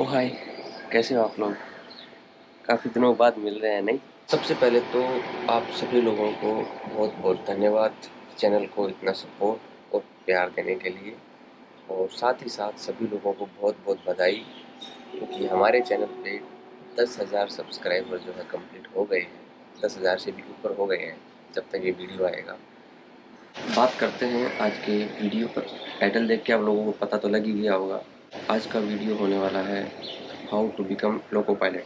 ओ हाय, कैसे हो आप लोग? काफ़ी दिनों बाद मिल रहे हैं नहीं? सबसे पहले तो आप सभी लोगों को बहुत बहुत धन्यवाद चैनल को इतना सपोर्ट और प्यार देने के लिए। और साथ ही साथ सभी लोगों को बहुत बहुत बधाई, क्योंकि हमारे चैनल पे 10,000 सब्सक्राइबर जो है कंप्लीट हो गए हैं। 10,000 से भी ऊपर हो गए हैं जब तक ये वीडियो आएगा। बात करते हैं आज के वीडियो पर। टाइटल देख के आप लोगों को पता तो लग ही गया होगा। आज का वीडियो होने वाला है how to become loco pilot.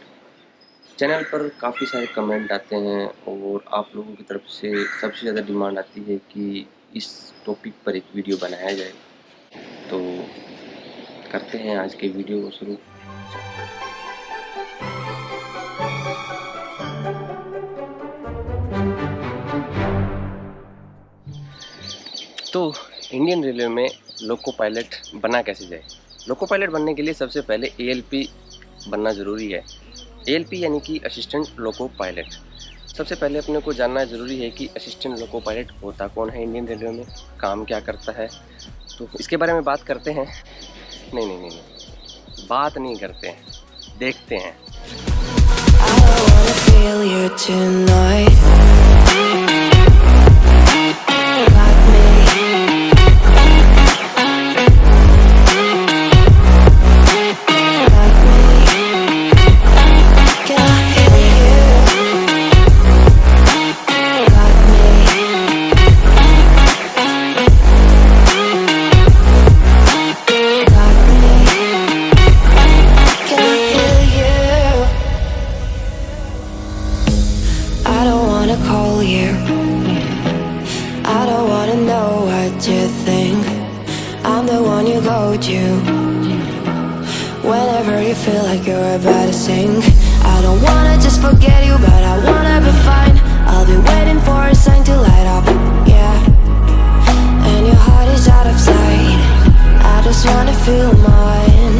Channel पर काफ़ी सारे कमेंट आते हैं और आप लोगों की तरफ से सबसे ज़्यादा डिमांड आती है कि इस टॉपिक पर एक वीडियो बनाया जाए। तो करते हैं आज के वीडियो को शुरू। तो इंडियन रेलवे में लोको पायलट बना कैसे जाए? लोको पायलट बनने के लिए सबसे पहले एएलपी बनना ज़रूरी है। एएलपी यानी कि असिस्टेंट लोको पायलट। सबसे पहले अपने को जानना ज़रूरी है कि असिस्टेंट लोको पायलट होता कौन है इंडियन रेलवे में, काम क्या करता है। तो इसके बारे में बात करते हैं। नहीं नहीं नहीं नहीं, बात नहीं करते हैं, देखते हैं। Call you. I don't wanna know what you think. I'm the one you go to whenever you feel like you're about to sink. I don't wanna just forget you, but I wanna be fine. I'll be waiting for a sign to light up, yeah. And your heart is out of sight. I just wanna feel mine.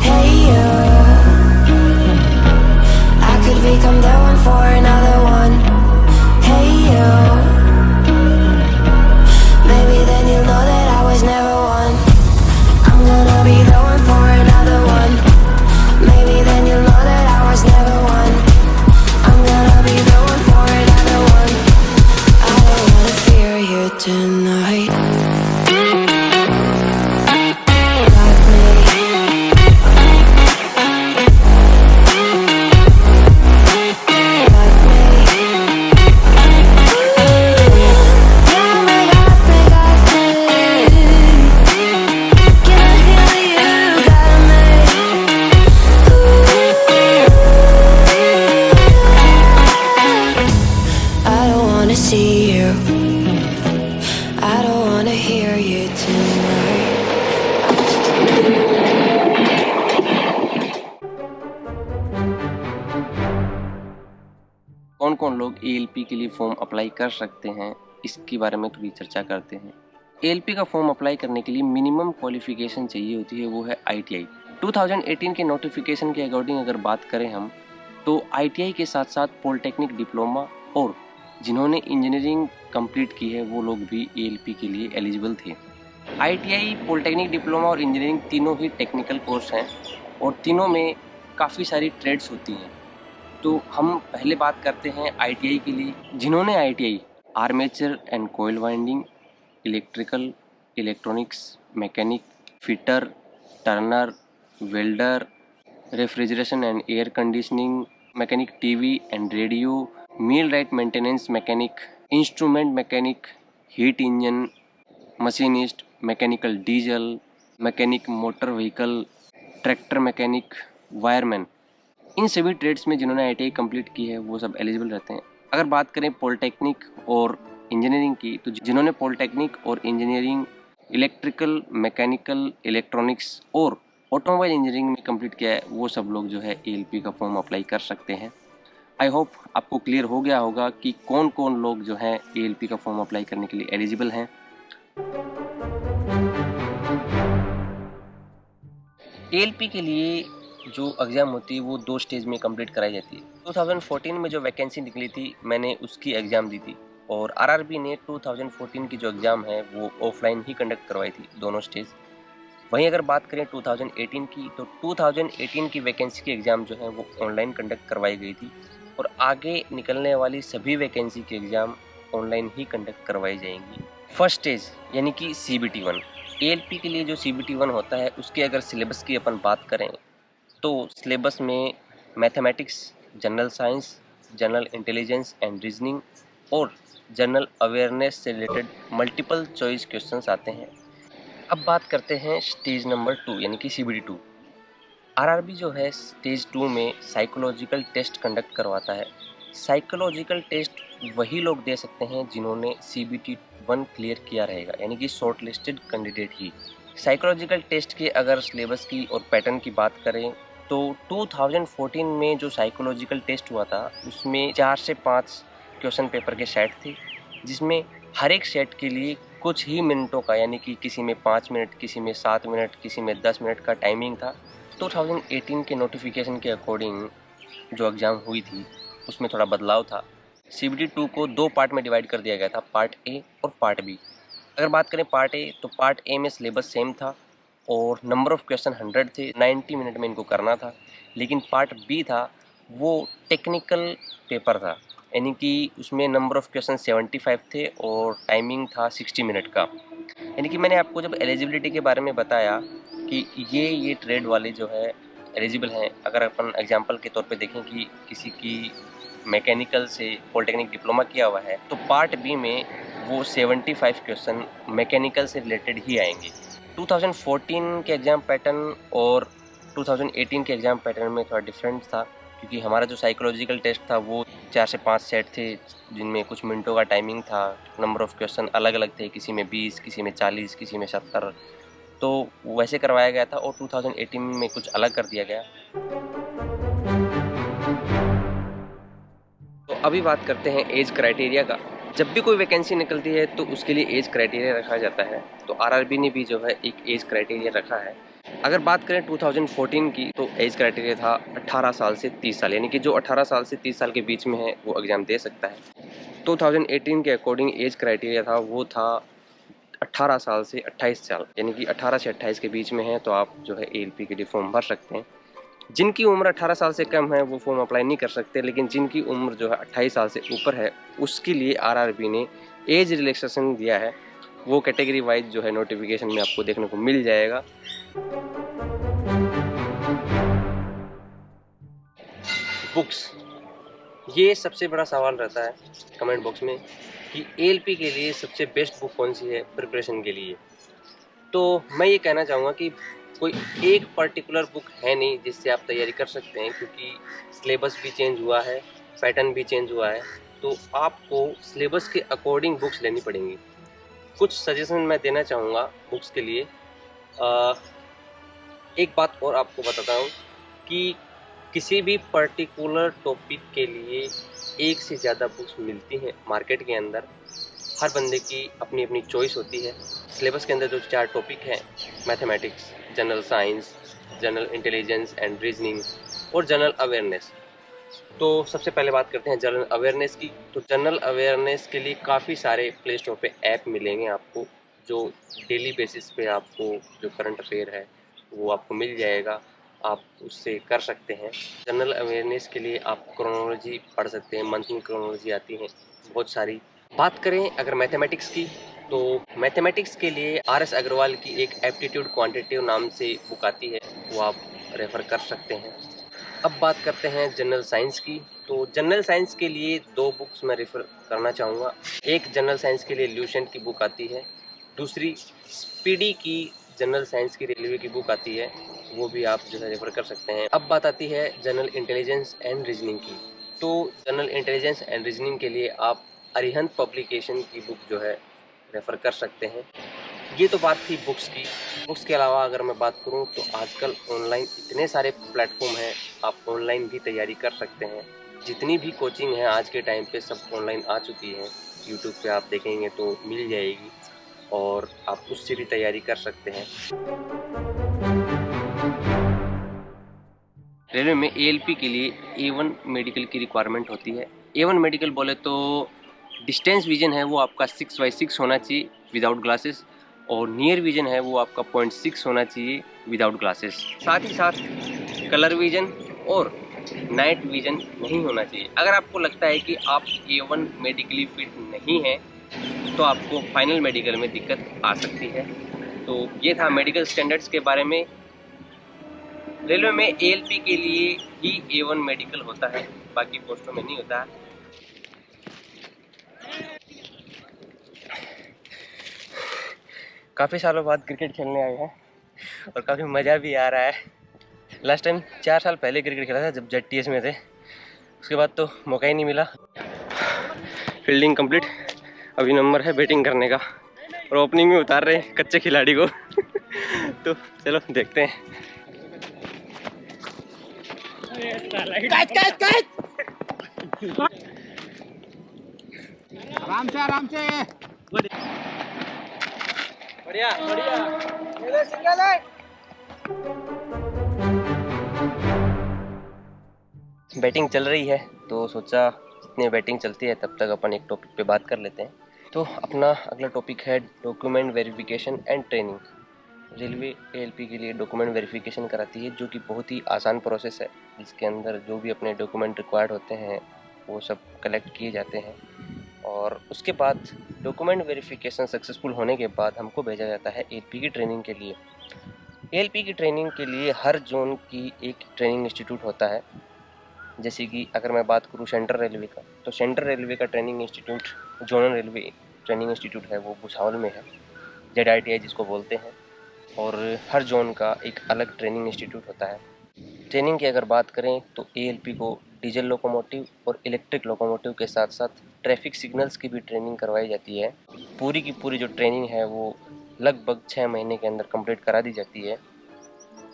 Hey you, I could become the one for another one. Hey you, maybe then you'll know that I was never one. I'm gonna be the one for another one. Maybe then you'll know that I was never one. I'm gonna be the one for another one. I don't wanna fear you tonight. कौन कौन लोग ALP के लिए form apply कर सकते हैं, इसके बारे में थोड़ी चर्चा करते हैं। एएलपी का फॉर्म अप्लाई करने के लिए मिनिमम क्वालिफिकेशन चाहिए होती है, वो है आईटीआई। 2018 के नोटिफिकेशन के अकॉर्डिंग अगर बात करें हम, तो आईटीआई के साथ साथ पॉलिटेक्निक डिप्लोमा और जिन्होंने इंजीनियरिंग कंप्लीट की है वो लोग भी एएलपी के लिए एलिजिबल थे। आईटीआई, पॉलिटेक्निक डिप्लोमा और इंजीनियरिंग तीनों ही टेक्निकल कोर्स हैं और तीनों में काफ़ी सारी ट्रेड्स होती हैं। तो हम पहले बात करते हैं आईटीआई के लिए। जिन्होंने ITI armature and coil winding, electrical, electronics, mechanic, fitter, turner, welder, refrigeration and air conditioning mechanic, TV and radio, millwright maintenance mechanic, instrument mechanic, heat engine machinist, mechanical diesel mechanic, motor vehicle, tractor mechanic, wireman, इन सभी trades में जिन्होंने ITI complete की है वो सब eligible रहते हैं। अगर बात करें पॉलिटेक्निक और इंजीनियरिंग की, तो जिन्होंने पॉलिटेक्निक और इंजीनियरिंग, इलेक्ट्रिकल, मैकेनिकल, इलेक्ट्रॉनिक्स और ऑटोमोबाइल इंजीनियरिंग में कंप्लीट किया है, वो सब लोग जो है एएलपी का फॉर्म अप्लाई कर सकते हैं। आई होप आपको क्लियर हो गया होगा कि कौन कौन लोग जो हैं एएलपी का फॉर्म अप्लाई करने के लिए एलिजिबल हैं। एएलपी के लिए जो एग्ज़ाम होती है वो 2 स्टेज में कंप्लीट कराई जाती है। 2014 में जो वैकेंसी निकली थी, मैंने उसकी एग्ज़ाम दी थी और आरआरबी ने 2014 की जो एग्ज़ाम है वो ऑफलाइन ही कंडक्ट करवाई थी, दोनों स्टेज। वहीं अगर बात करें 2018 की, तो 2018 की वैकेंसी की एग्ज़ाम जो है वो ऑनलाइन कंडक्ट करवाई गई थी और आगे निकलने वाली सभी वैकेंसी के एग्ज़ाम ऑनलाइन ही कंडक्ट करवाई जाएंगी। फर्स्ट स्टेज यानी कि CBT 1, ALP के लिए जो CBT 1 होता है उसके अगर सिलेबस की अपन बात करें तो सिलेबस में mathematics, general science, general intelligence and reasoning और जनरल अवेयरनेस से रिलेटेड मल्टीपल चॉइस क्वेश्चंस आते हैं। अब बात करते हैं स्टेज नंबर 2 यानी कि CBT 2। RRB जो है स्टेज 2 में साइकोलॉजिकल टेस्ट कंडक्ट करवाता है। साइकोलॉजिकल टेस्ट वही लोग दे सकते हैं जिन्होंने CBT 1 क्लियर किया रहेगा, यानी कि शॉर्ट लिस्टेड कैंडिडेट ही। साइकोलॉजिकल टेस्ट के अगर सिलेबस की और पैटर्न की बात करें तो 2014 में जो साइकोलॉजिकल टेस्ट हुआ था उसमें 4 से 5 क्वेश्चन पेपर के सेट थे, जिसमें हर एक सेट के लिए कुछ ही मिनटों का, यानी कि किसी में 5 मिनट, किसी में 7 मिनट, किसी में 10 मिनट का टाइमिंग था। 2018 के नोटिफिकेशन के अकॉर्डिंग जो एग्ज़ाम हुई थी उसमें थोड़ा बदलाव था। CBT 2 को 2 पार्ट में डिवाइड कर दिया गया था, पार्ट A और पार्ट B। अगर बात करें पार्ट A, तो पार्ट A में सिलेबस सेम था और नंबर ऑफ़ क्वेश्चन 100 थे, 90 मिनट में इनको करना था। लेकिन पार्ट B था वो टेक्निकल पेपर था, यानी कि उसमें नंबर ऑफ़ क्वेश्चन 75 थे और टाइमिंग था 60 मिनट का। यानी कि मैंने आपको जब एलिजिबिलिटी के बारे में बताया कि ये ट्रेड वाले जो है एलिजिबल हैं। अगर अपन एग्जांपल के तौर पे देखें कि किसी की मैकेनिकल से पॉलिटेक्निक डिप्लोमा किया हुआ है, तो पार्ट B में वो 75 क्वेश्चन मैकेनिकल से रिलेटेड ही आएंगे। 2014 के एग्ज़ाम पैटर्न और 2018 के एग्ज़ाम पैटर्न में थोड़ा डिफरेंट था, क्योंकि हमारा जो साइकोलॉजिकल टेस्ट था वो 4 से 5 सेट थे जिनमें कुछ मिनटों का टाइमिंग था। नंबर ऑफ़ क्वेश्चन अलग अलग थे, किसी में 20, किसी में 40, किसी में 70, तो वैसे करवाया गया था। और 2018 में कुछ अलग कर दिया गया। तो अभी बात करते हैं एज क्राइटेरिया का। जब भी कोई वैकेंसी निकलती है तो उसके लिए एज क्राइटेरिया रखा जाता है, तो RRB ने भी जो है एक एज क्राइटेरिया रखा है। अगर बात करें 2014 की, तो एज क्राइटेरिया था 18 साल से 30 साल, यानी कि जो 18 साल से 30 साल के बीच में है वो एग्ज़ाम दे सकता है। 2018 के अकॉर्डिंग एज क्राइटेरिया था वो था 18 साल से 28 साल, यानी कि 18 से 28 के बीच में है तो आप जो है ALP के लिए फॉर्म भर सकते हैं। जिनकी उम्र 18 साल से कम है वो फॉर्म अप्लाई नहीं कर सकते, लेकिन जिनकी उम्र जो है 28 साल से ऊपर है उसके लिए RRB ने एज रिलैक्सेशन दिया है। वो कैटेगरी वाइज जो है नोटिफिकेशन में आपको देखने को मिल जाएगा। बुक्स, ये सबसे बड़ा सवाल रहता है कमेंट बॉक्स में कि ALP के लिए सबसे बेस्ट बुक कौन सी है प्रिपरेशन के लिए। तो मैं ये कहना चाहूँगा कि कोई एक पर्टिकुलर बुक है नहीं जिससे आप तैयारी कर सकते हैं, क्योंकि सिलेबस भी चेंज हुआ है, पैटर्न भी चेंज हुआ है, तो आपको सिलेबस के अकॉर्डिंग बुक्स लेनी पड़ेंगी। कुछ सजेशन मैं देना चाहूँगा बुक्स के लिए। एक बात और आपको बताता हूँ कि किसी भी पर्टिकुलर टॉपिक के लिए एक से ज़्यादा बुक्स मिलती हैं मार्केट के अंदर। हर बंदे की अपनी अपनी चॉइस होती है। सिलेबस के अंदर जो 4 टॉपिक हैं, mathematics, general science, general intelligence and reasoning और जनरल अवेयरनेस। तो सबसे पहले बात करते हैं जनरल अवेयरनेस की। तो जनरल अवेयरनेस के लिए काफ़ी सारे प्ले स्टोर पे ऐप मिलेंगे आपको, जो डेली बेसिस पे आपको जो करंट अफेयर है वो आपको मिल जाएगा, आप उससे कर सकते हैं। जनरल अवेयरनेस के लिए आप क्रोनोलॉजी पढ़ सकते हैं, मंथली क्रोनोलॉजी आती हैं बहुत सारी। बात करें अगर मैथमेटिक्स की, तो मैथमेटिक्स के लिए RS अग्रवाल की एक एप्टीट्यूड क्वांटिटेटिव नाम से बुक आती है, वो आप रेफ़र कर सकते हैं। अब बात करते हैं जनरल साइंस की। तो जनरल साइंस के लिए 2 बुक्स मैं रेफ़र करना चाहूँगा। एक जनरल साइंस के लिए ल्यूसेंट की बुक आती है, दूसरी स्पीडी की जनरल साइंस की रेलवे की बुक आती है, वो भी आप जो है रेफ़र कर सकते हैं। अब बात आती है जनरल इंटेलिजेंस एंड रीजनिंग की। तो जनरल इंटेलिजेंस एंड रीजनिंग के लिए आप अरिहंत पब्लिकेशन की बुक जो है रेफ़र कर सकते हैं। ये तो बात थी बुक्स की। बुक्स के अलावा अगर मैं बात करूँ तो आजकल ऑनलाइन इतने सारे प्लेटफॉर्म हैं, आप ऑनलाइन भी तैयारी कर सकते हैं। जितनी भी कोचिंग है आज के टाइम पे सब ऑनलाइन आ चुकी है। यूट्यूब पे आप देखेंगे तो मिल जाएगी और आप उससे भी तैयारी कर सकते हैं। रेलवे में ALP के लिए A1 मेडिकल की रिक्वायरमेंट होती है। A1 मेडिकल बोले तो डिस्टेंस विजन है वो आपका 6/6 होना चाहिए विदाउट ग्लासेस, और नियर विजन है वो आपका 0.6 होना चाहिए विदाउट ग्लासेस। साथ ही साथ कलर विजन और नाइट विजन नहीं होना चाहिए। अगर आपको लगता है कि आप A1 मेडिकली फिट नहीं हैं तो आपको फाइनल मेडिकल में दिक्कत आ सकती है। तो ये था मेडिकल स्टैंडर्ड्स के बारे में। रेलवे में ALP के लिए ही A1 मेडिकल होता है, बाकी पोस्टों में नहीं होता। काफ़ी सालों बाद क्रिकेट खेलने आए हैं और काफ़ी मज़ा भी आ रहा है। लास्ट टाइम 4 साल पहले क्रिकेट खेला था जब ZTS में थे, उसके बाद तो मौका ही नहीं मिला। फील्डिंग कंप्लीट, अभी नंबर है बैटिंग करने का और ओपनिंग में उतार रहे हैं कच्चे खिलाड़ी को। तो चलो देखते हैं। आराम से बढ़िया बढ़िया। सिंगल है। बैटिंग चल रही है तो सोचा जितनी बैटिंग चलती है तब तक अपन एक टॉपिक पे बात कर लेते हैं। तो अपना अगला टॉपिक है document verification and training. Railway ALP के लिए डॉक्यूमेंट वेरिफिकेशन कराती है, जो कि बहुत ही आसान प्रोसेस है, जिसके अंदर जो भी अपने डॉक्यूमेंट रिक्वायर्ड होते हैं वो सब कलेक्ट किए जाते हैं और उसके बाद डॉक्यूमेंट वेरिफिकेशन सक्सेसफुल होने के बाद हमको भेजा जाता है ALP की ट्रेनिंग के लिए। ALP की ट्रेनिंग के लिए हर जोन की एक ट्रेनिंग इंस्टीट्यूट होता है। जैसे कि अगर मैं बात करूँ सेंट्रल रेलवे का, तो सेंट्रल रेलवे का training institute, zonal railway training institute है, वो भुसावल में है, ZITI जिसको बोलते हैं। और हर जोन का एक अलग ट्रेनिंग इंस्टीट्यूट होता है। ट्रेनिंग की अगर बात करें तो ALP को डीजल लोकोमोटिव और इलेक्ट्रिक लोकोमोटिव के साथ साथ ट्रैफिक सिग्नल्स की भी ट्रेनिंग करवाई जाती है। पूरी की पूरी जो ट्रेनिंग है वो लगभग 6 महीने के अंदर कंप्लीट करा दी जाती है।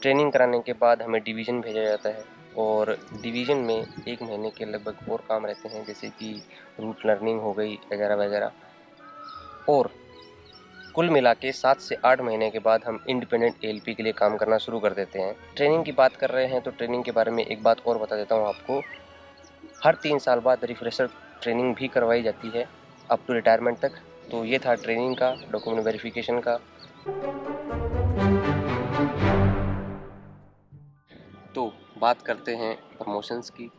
ट्रेनिंग कराने के बाद हमें डिवीज़न भेजा जाता है और डिवीज़न में 1 महीने के लगभग और काम रहते हैं, जैसे कि रूट लर्निंग हो गई वगैरह वगैरह। और कुल मिला के 7 से 8 महीने के बाद हम इंडिपेंडेंट ALP के लिए काम करना शुरू कर देते हैं। ट्रेनिंग की बात कर रहे हैं तो ट्रेनिंग के बारे में एक बात और बता देता हूँ आपको। हर 3 साल बाद रिफ्रेशर ट्रेनिंग भी करवाई जाती है अप टू रिटायरमेंट तक। तो ये था ट्रेनिंग का, डॉक्यूमेंट वेरिफिकेशन का। तो बात करते हैं प्रमोशंस की।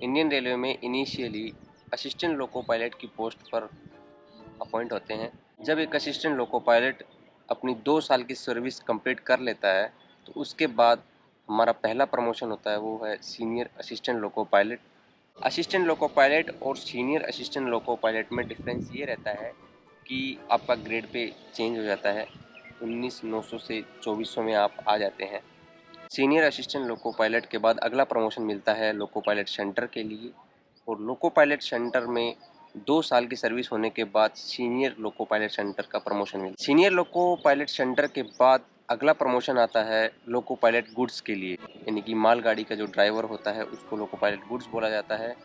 इंडियन रेलवे में इनिशियली असिस्टेंट लोको पायलट की पोस्ट पर अपॉइंट होते हैं। जब एक असिस्टेंट लोको पायलट अपनी 2 साल की सर्विस कंप्लीट कर लेता है तो उसके बाद हमारा पहला प्रमोशन होता है, वो है senior assistant loco pilot. Assistant loco pilot और सीनियर असिस्टेंट लोको पायलट में डिफरेंस ये रहता है कि आपका ग्रेड पे चेंज हो जाता है। 19,900 से 2400 में आप आ जाते हैं। सीनियर असिस्टेंट लोको पायलट के बाद अगला प्रमोशन मिलता है लोको पायलट सेंटर के लिए, और लोको पायलट सेंटर में 2 साल की सर्विस होने के बाद सीनियर लोको पायलट सेंटर का प्रमोशन मिलता है। सीनियर लोको पायलट सेंटर के बाद अगला प्रमोशन आता है लोको पायलट गुड्स के लिए, यानी कि मालगाड़ी का जो ड्राइवर होता है उसको लोको पायलट गुड्स बोला जाता है।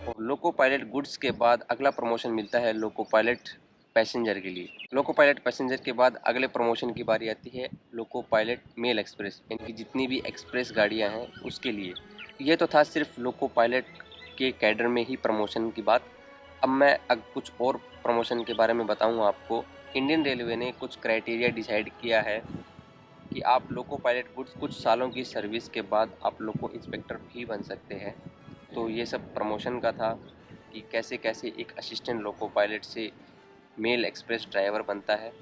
और लोको पायलट गुड्स के बाद अगला प्रमोशन मिलता है लोको पायलट पैसेंजर के लिए। लोको पायलट पैसेंजर के बाद अगले प्रमोशन की बारी आती है लोको पायलट मेल एक्सप्रेस, यानी कि जितनी भी एक्सप्रेस गाड़ियाँ हैं उसके लिए। ये तो था सिर्फ लोको पायलट के कैडर में ही प्रमोशन की बात। अब मैं कुछ और प्रमोशन के बारे में बताऊंगा आपको। इंडियन रेलवे ने कुछ क्राइटेरिया डिसाइड किया है कि आप लोको पायलट कुछ सालों की सर्विस के बाद आप लोको इंस्पेक्टर भी बन सकते हैं। तो ये सब प्रमोशन का था कि कैसे कैसे एक असिस्टेंट लोको पायलट से मेल एक्सप्रेस ड्राइवर बनता है।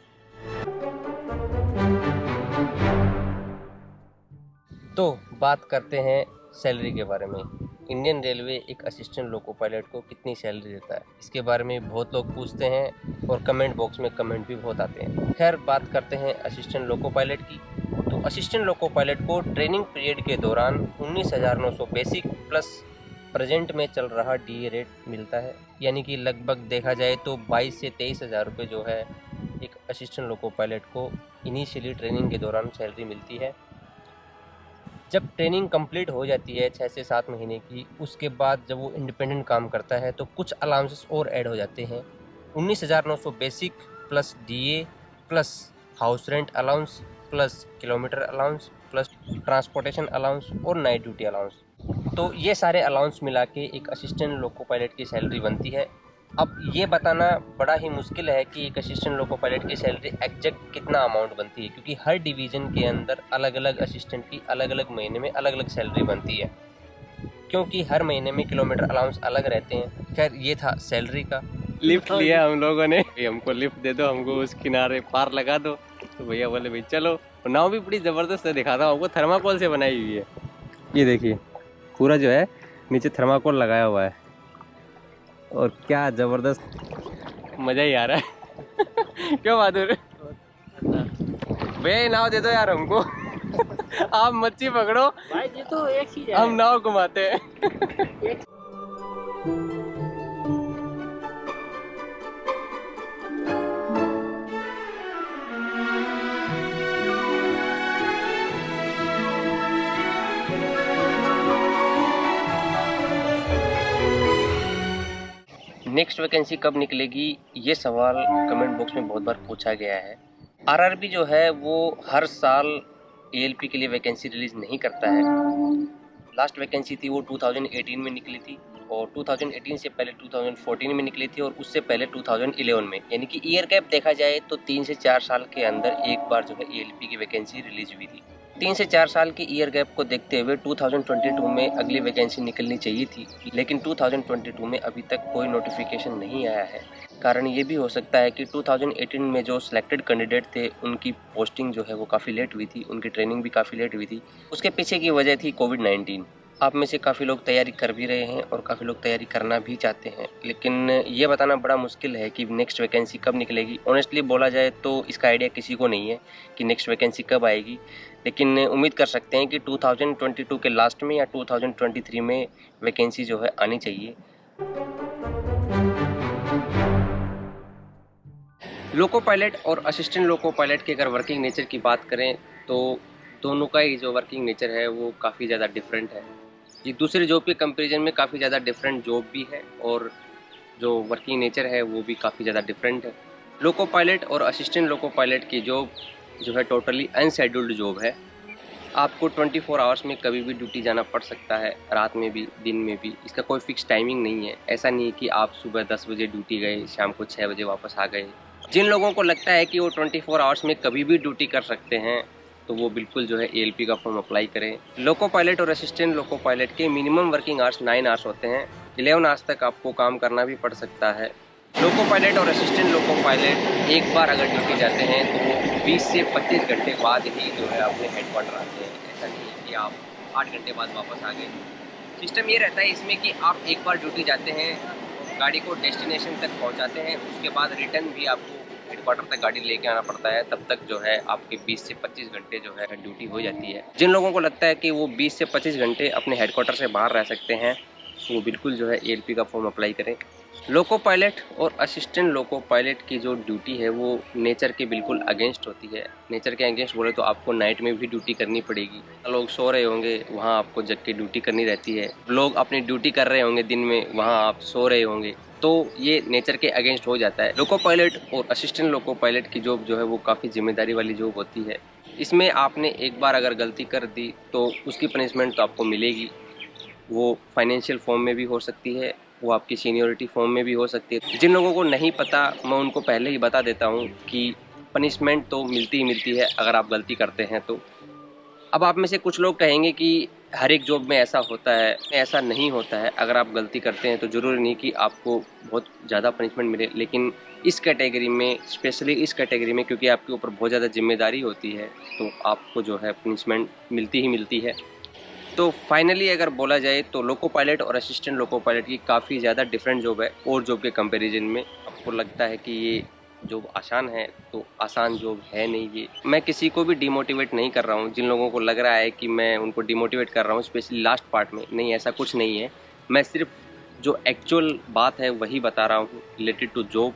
तो बात करते हैं सैलरी के बारे में। इंडियन रेलवे एक असिस्टेंट लोको पायलट को कितनी सैलरी देता है, इसके बारे में बहुत लोग पूछते हैं और कमेंट बॉक्स में कमेंट भी बहुत आते हैं। खैर बात करते हैं असिस्टेंट लोको पायलट की। तो असिस्टेंट लोको पायलट को ट्रेनिंग पीरियड के दौरान 19,900 बेसिक प्लस प्रेजेंट में चल रहा DA रेट मिलता है, यानी कि लगभग देखा जाए तो 22 से 23,000 रुपये जो है एक असिस्टेंट लोको पायलट को इनिशियली ट्रेनिंग के दौरान सैलरी मिलती है। जब ट्रेनिंग कंप्लीट हो जाती है 6 से 7 महीने की, उसके बाद जब वो इंडिपेंडेंट काम करता है तो कुछ अलाउंसेस और ऐड हो जाते हैं। 19,900 basic plus DA plus house rent allowance plus kilometre allowance plus transportation allowance और नाइट ड्यूटी अलाउंस। तो ये सारे अलाउंस मिला के एक असिस्टेंट लोको पायलट की सैलरी बनती है। अब ये बताना बड़ा ही मुश्किल है कि एक असिस्टेंट लोको पायलट की सैलरी एग्जैक्ट कितना अमाउंट बनती है, क्योंकि हर डिवीज़न के अंदर अलग अलग असिस्टेंट की अलग अलग महीने में अलग अलग सैलरी बनती है, क्योंकि हर महीने में किलोमीटर अलाउंस अलग रहते हैं। खैर ये था सैलरी का। लिफ्ट लिया हम लोगों ने, हमको लिफ्ट दे दो, हमको उस किनारे पार लगा दो। तो भैया बोले भाई चलो। नाव भी बड़ी ज़बरदस्त है, दिखाता हूँ आपको, थर्माकोल से बनाई हुई है। ये देखिए पूरा जो है नीचे थर्माकोल लगाया हुआ है, और क्या ज़बरदस्त मज़ा ही आ रहा है। क्यों बहादुर भैया ये नाव दे दो यार हमको। आप मच्छी पकड़ो भाई ये तो एक चीज है। हम नाव घुमाते हैं। नेक्स्ट वैकेंसी कब निकलेगी, ये सवाल कमेंट बॉक्स में बहुत बार पूछा गया है। आरआरबी जो है वो हर साल एएलपी के लिए वैकेंसी रिलीज़ नहीं करता है। लास्ट वैकेंसी थी वो 2018 में निकली थी, और 2018 से पहले 2014 में निकली थी, और उससे पहले 2011 में। यानी कि ईयर गैप देखा जाए तो 3 से 4 साल के अंदर एक बार जो है एएलपी की वैकेंसी रिलीज हुई थी। 3 से 4 साल की ईयर गैप को देखते हुए 2022 में अगली वैकेंसी निकलनी चाहिए थी, लेकिन 2022 में अभी तक कोई नोटिफिकेशन नहीं आया है। कारण ये भी हो सकता है कि 2018 में जो सिलेक्टेड कैंडिडेट थे उनकी पोस्टिंग जो है वो काफ़ी लेट हुई थी, उनकी ट्रेनिंग भी काफ़ी लेट हुई थी। उसके पीछे की वजह थी कोविड-19। आप में से काफ़ी लोग तैयारी कर भी रहे हैं और काफ़ी लोग तैयारी करना भी चाहते हैं, लेकिन ये बताना बड़ा मुश्किल है कि नेक्स्ट वैकेंसी कब निकलेगी। ऑनेस्टली बोला जाए तो इसका आइडिया किसी को नहीं है कि नेक्स्ट वैकेंसी कब आएगी, लेकिन उम्मीद कर सकते हैं कि 2022 के लास्ट में या 2023 में वैकेंसी जो है आनी चाहिए। लोको पायलट और असिस्टेंट लोको पायलट के अगर वर्किंग नेचर की बात करें तो दोनों का ही जो वर्किंग नेचर है वो काफ़ी ज़्यादा डिफरेंट है। एक दूसरे जॉब के कंपैरिजन में काफ़ी ज़्यादा डिफरेंट जॉब भी है, और जो वर्किंग नेचर है वो भी काफ़ी ज़्यादा डिफरेंट है। लोको पायलट और असिस्टेंट लोको पायलट की जॉब जो है टोटली अनशेड्यूल्ड जॉब है। आपको 24 आवर्स में कभी भी ड्यूटी जाना पड़ सकता है, रात में भी दिन में भी। इसका कोई फिक्स टाइमिंग नहीं है। ऐसा नहीं है कि आप सुबह 10 बजे ड्यूटी गए, शाम को 6 बजे वापस आ गए। जिन लोगों को लगता है कि वो 24 आवर्स में कभी भी ड्यूटी कर सकते हैं तो वो बिल्कुल जो है एएलपी का फॉर्म अप्लाई करें। लोको पायलट और असिस्टेंट लोको पायलट के मिनिमम वर्किंग आवर्स 9 आवर्स होते हैं। 11 आवर्स तक आपको काम करना भी पड़ सकता है। लोको पायलट और असिस्टेंट लोको पायलट एक बार अगर ड्यूटी जाते हैं तो वो 20 से 25 घंटे बाद ही जो है अपने हेडक्वार्टर आते हैं। ऐसा नहीं है कि आप 8 घंटे बाद वापस आ गए। सिस्टम ये रहता है इसमें कि आप एक बार ड्यूटी जाते हैं, गाड़ी को डेस्टिनेशन तक पहुंचाते हैं, उसके बाद रिटर्न भी आपको हेडक्वार्टर तक गाड़ी लेके आना पड़ता है। तब तक जो है आपके 20 से 25 घंटे जो है ड्यूटी हो जाती है। जिन लोगों को लगता है कि वो 20 से 25 घंटे अपने हेडक्वार्टर से बाहर रह सकते हैं वो बिल्कुल जो है एएलपी का फॉर्म अप्लाई करें। लोको पायलट और असिस्टेंट लोको पायलट की जो ड्यूटी है वो नेचर के बिल्कुल अगेंस्ट होती है। नेचर के अगेंस्ट बोले तो आपको नाइट में भी ड्यूटी करनी पड़ेगी। लोग सो रहे होंगे, वहाँ आपको जग के ड्यूटी करनी रहती है। लोग अपनी ड्यूटी कर रहे होंगे दिन में, वहाँ आप सो रहे होंगे। तो ये नेचर के अगेंस्ट हो जाता है। लोको पायलट और असिस्टेंट लोको पायलट की जॉब जो है वो काफ़ी जिम्मेदारी वाली जॉब होती है। इसमें आपने एक बार अगर गलती कर दी तो उसकी पनिशमेंट तो आपको मिलेगी। वो फाइनेंशियल फॉर्म में भी हो सकती है, वो आपकी सीनियरिटी फॉर्म में भी हो सकती है। जिन लोगों को नहीं पता मैं उनको पहले ही बता देता हूँ कि पनिशमेंट तो मिलती ही मिलती है अगर आप गलती करते हैं तो। अब आप में से कुछ लोग कहेंगे कि हर एक जॉब में ऐसा होता है, ऐसा नहीं होता है। अगर आप गलती करते हैं तो ज़रूरी नहीं कि आपको बहुत ज़्यादा पनिशमेंट मिले, लेकिन इस कैटेगरी में, स्पेशली इस कैटेगरी में, क्योंकि आपके ऊपर बहुत ज़्यादा जिम्मेदारी होती है तो आपको जो है पनिशमेंट मिलती ही मिलती है। तो फाइनली अगर बोला जाए तो लोको पायलट और असिस्टेंट लोको पायलट की काफ़ी ज़्यादा डिफरेंट जॉब है और जॉब के कंपैरिजन में। आपको लगता है कि ये जॉब आसान है तो आसान जॉब है नहीं ये। मैं किसी को भी डिमोटिवेट नहीं कर रहा हूँ। जिन लोगों को लग रहा है कि मैं उनको डिमोटिवेट कर रहा हूँ स्पेशली लास्ट पार्ट में, नहीं, ऐसा कुछ नहीं है। मैं सिर्फ जो एक्चुअल बात है वही बता रहा हूँ रिलेटेड टू जॉब।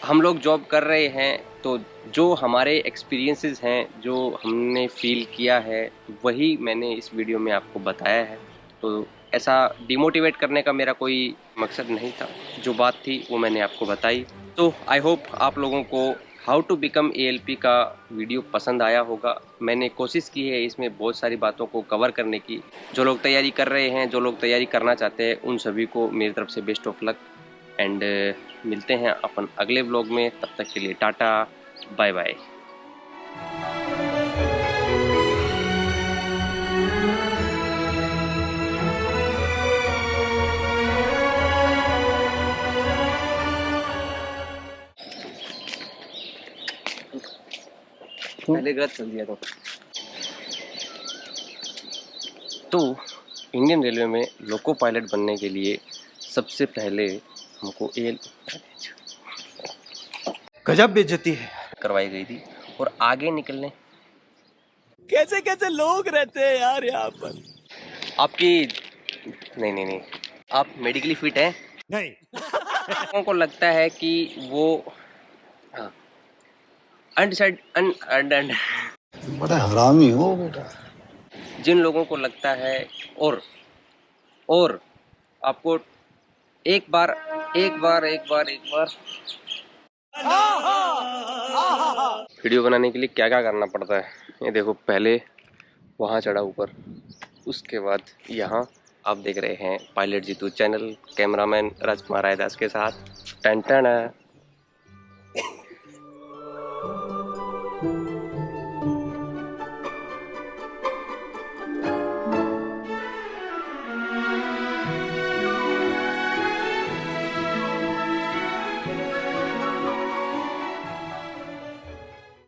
हम लोग जॉब कर रहे हैं तो जो हमारे एक्सपीरियंसेस हैं, जो हमने फील किया है, वही मैंने इस वीडियो में आपको बताया है। तो ऐसा डिमोटिवेट करने का मेरा कोई मकसद नहीं था। जो बात थी वो मैंने आपको बताई। तो आई होप आप लोगों को हाउ टू बिकम एएलपी का वीडियो पसंद आया होगा। मैंने कोशिश की है इसमें बहुत सारी बातों को कवर करने की। जो लोग तैयारी कर रहे हैं, जो लोग तैयारी करना चाहते हैं, उन सभी को मेरी तरफ से बेस्ट ऑफ लक एंड मिलते हैं अपन अगले व्लॉग में। तब तक के लिए टाटा बाय बाय। पहले गलत चल दिया तो इंडियन रेलवे में लोको पायलट बनने के लिए सबसे पहले हमको गजब बेइज्जती है करवाई गई थी और आगे निकलने कैसे कैसे लोग रहते हैं यार यहाँ पर। आपकी नहीं आप मेडिकली फिट हैं? नहीं लोगों को लगता है कि वो बड़ा हरामी हो बेटा। जिन लोगों को लगता है और आपको एक बार वीडियो बनाने के लिए क्या क्या करना पड़ता है ये देखो। पहले वहाँ चढ़ा ऊपर, उसके बाद यहाँ आप देख रहे हैं पायलट जीतू चैनल, कैमरामैन राजकुमार रायदास के साथ। Ton ton